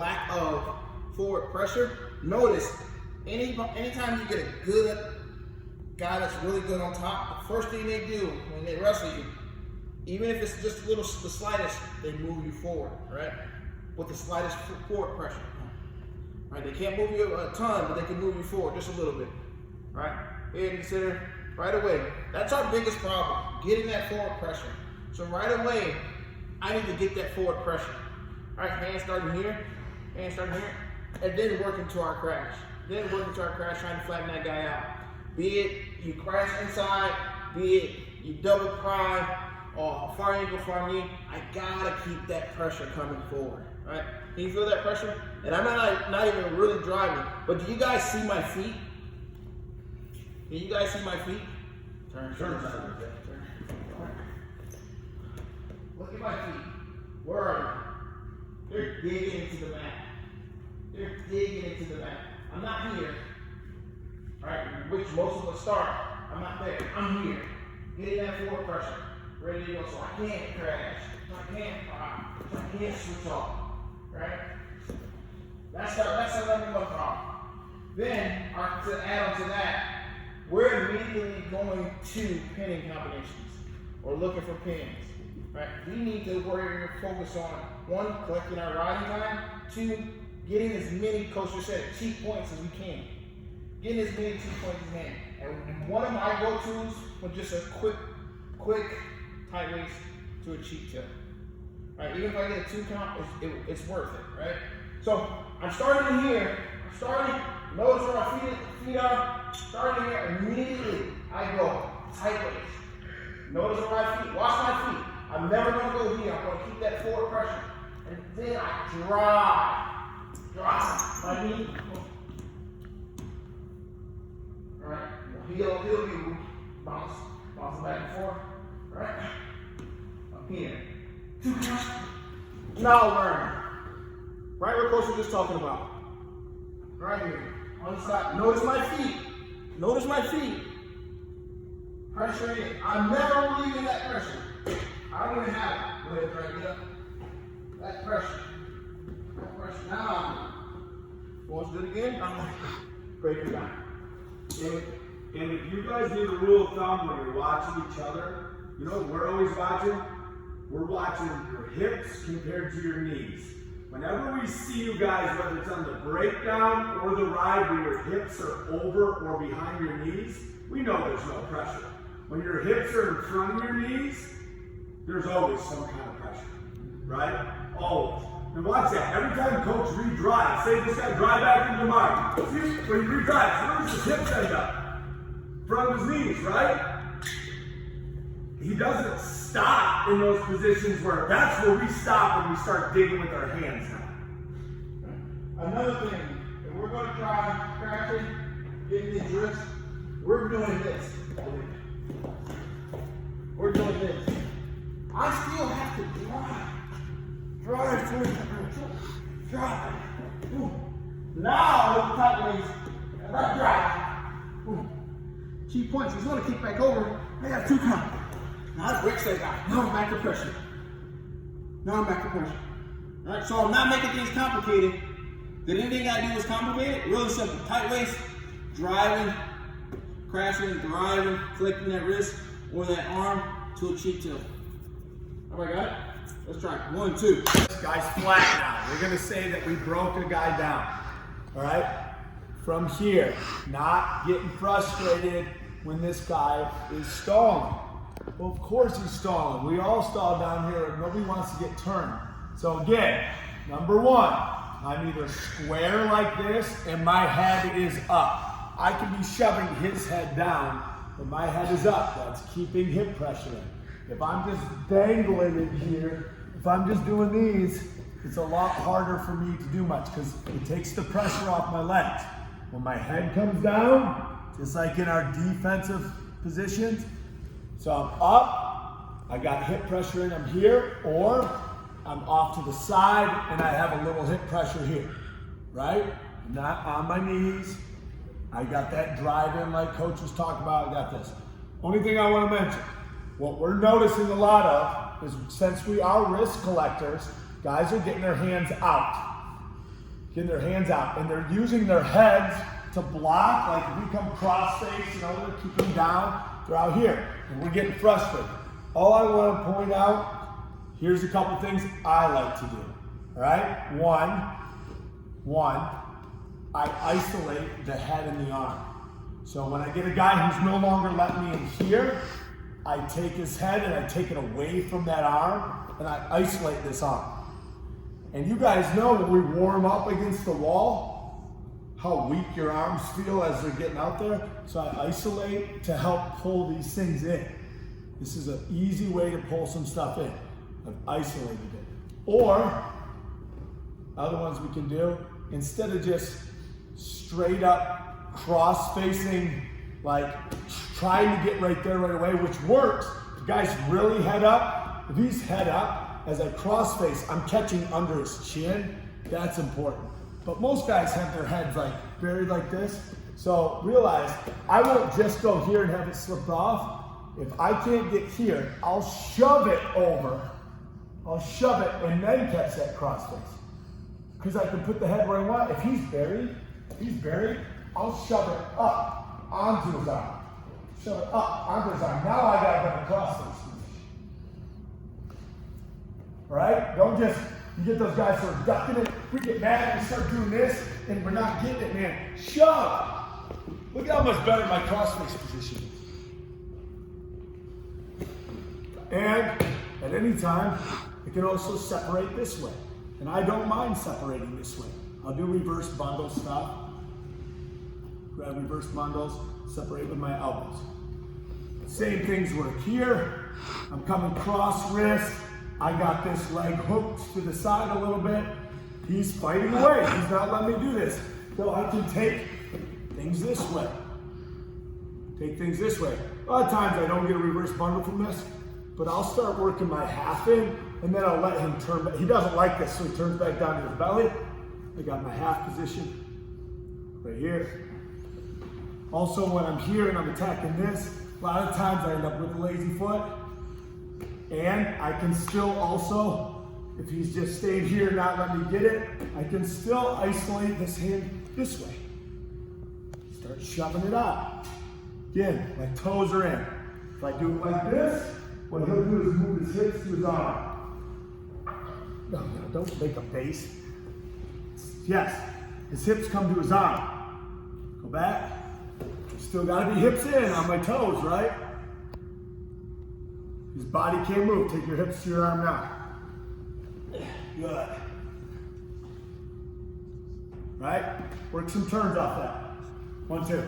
lack of forward pressure, notice anytime you get a good guy that's really good on top, the first thing they do when they wrestle you, even if it's just the slightest, they move you forward, right? With the slightest forward pressure. Right? They can't move you a ton, but they can move you forward just a little bit. Right? Here, consider right away. That's our biggest problem, getting that forward pressure. So right away, I need to get that forward pressure. All right, hands starting here, and then working to our crash. Trying to flatten that guy out. Be it you crash inside, be it you double prime, or far ankle, far knee, I gotta keep that pressure coming forward, right? Can you feel that pressure? And I'm not even really driving, but do you guys see my feet? Can you guys see my feet? Turn. Look at my feet. Where are they? They're digging into the mat. I'm not here, right? Which most of us start. I'm not there. I'm here. Getting that forward pressure. Ready to go. So I can't crash. So I can't switch off. Right? That's our number one problem. Then, to add on to that, we're immediately going to pinning combinations or looking for pins. Right? We need to worry and focus on one, collecting our riding time, two, getting as many, Coach just said, cheap points as we can. Getting as many cheap points as we can. And one of my go-tos was just a quick tight waist to a cheap tip. Right? Even if I get a 2 count, it's worth it, right? So I'm starting here. Notice where my feet are. Starting here, immediately I go tight waist. Notice where my feet, watch my feet. I'm never gonna go here. I'm gonna keep that forward pressure. And then I drive my knee. All right, heel, bounce back and forth. All right, up here. 2 counts. Now learn. Right where Coach was just talking about. Right here. On the side. Notice my feet. Pressure in. I'm never relieving that pressure. I don't even have it. Go ahead, drag it up. That pressure. Now, want to do it again? Break it down. And if you guys do the rule of thumb when you're watching each other, you know what we're always watching? We're watching your hips compared to your knees. Whenever we see you guys, whether it's on the breakdown or the ride where your hips are over or behind your knees, we know there's no pressure. When your hips are in front of your knees, there's always some kind of pressure, right? Always. And watch that. Every time Coach redrives, say this guy drive back into the mark. See, when he redrives, notice his hips end up in front of his knees, right? He doesn't stop in those positions where that's where we stop when we start digging with our hands now. Another thing, if we're going to try crashing, getting these wrists, we're doing this. I still have to drive. Ooh. Now, with the tight waist, as I drive. Ooh. Cheap points, he's going to kick back over. I got 2 count. Now I breaks that guy. Now I'm back to pressure. All right, so I'm not making things complicated. Did anything I do was complicated? Really simple. Tight waist, driving, crashing, driving, collecting that wrist or that arm to a cheek tilt. Everybody got it? Let's try it. 1, 2. This guy's flat now. We're going to say that we broke a guy down. All right? From here, not getting frustrated when this guy is stalling. Well, of course he's stalling. We all stall down here and nobody wants to get turned. So again, number 1, I'm either square like this and my head is up. I can be shoving his head down, but my head is up. That's keeping hip pressure in. If I'm just dangling it here, if I'm just doing these, it's a lot harder for me to do much because it takes the pressure off my legs. When my head comes down, just like in our defensive positions, so I'm up, I got hip pressure in, I'm here, or I'm off to the side and I have a little hip pressure here, right? I'm not on my knees. I got that drive in like Coach was talking about, I got this. Only thing I want to mention, what we're noticing a lot of is since we are risk collectors, guys are getting their hands out. getting their hands out, and they're using their heads to block. Like if we come cross face, they're keeping down, they're out here, and we're getting frustrated. All I want to point out, here's a couple things I like to do. All right, one, I isolate the head and the arm. So when I get a guy who's no longer letting me in here, I take his head and I take it away from that arm, and I isolate this arm. And you guys know when we warm up against the wall, how weak your arms feel as they're getting out there. So I isolate to help pull these things in. This is an easy way to pull some stuff in. I've isolated it. Or, other ones we can do, instead of just straight up cross-facing, like trying to get right there right away, which works. The guy's really head up. If he's head up, as I cross-face, I'm catching under his chin. That's important. But most guys have their heads like buried like this. So realize, I won't just go here and have it slipped off. If I can't get here, I'll shove it over. I'll shove it and then catch that cross-face. Because I can put the head where I want. If he's buried, I'll shove it up onto his arm. Shove it up onto his arm. Now I got a better cross-face. All right? Don't just, you get those guys sort of ducking it. We get mad and start doing this, and we're not getting it, man. Shove! Look at how much better my cross-face position is. And at any time, it can also separate this way. And I don't mind separating this way. I'll do reverse bundle stuff. Grab reverse bundles, separate with my elbows. Same things work here. I'm coming cross wrist. I got this leg hooked to the side a little bit. He's fighting away. He's not letting me do this. So I can take things this way. Take things this way. A lot of times I don't get a reverse bundle from this, but I'll start working my half in, and then I'll let him turn back. He doesn't like this, so he turns back down to his belly. I got my half position right here. Also, when I'm here and I'm attacking this, a lot of times I end up with a lazy foot. And I can still also, if he's just staying here and not letting me get it, I can still isolate this hand this way. Start shoving it out. Again, my toes are in. If I do it like this, what he'll do is move his hips to his arm. No, don't make a base. Yes, his hips come to his arm. Go back. Still gotta be hips in on my toes, right? His body can't move. Take your hips to your arm now. Good. Right? Work some turns off that. 1, 2.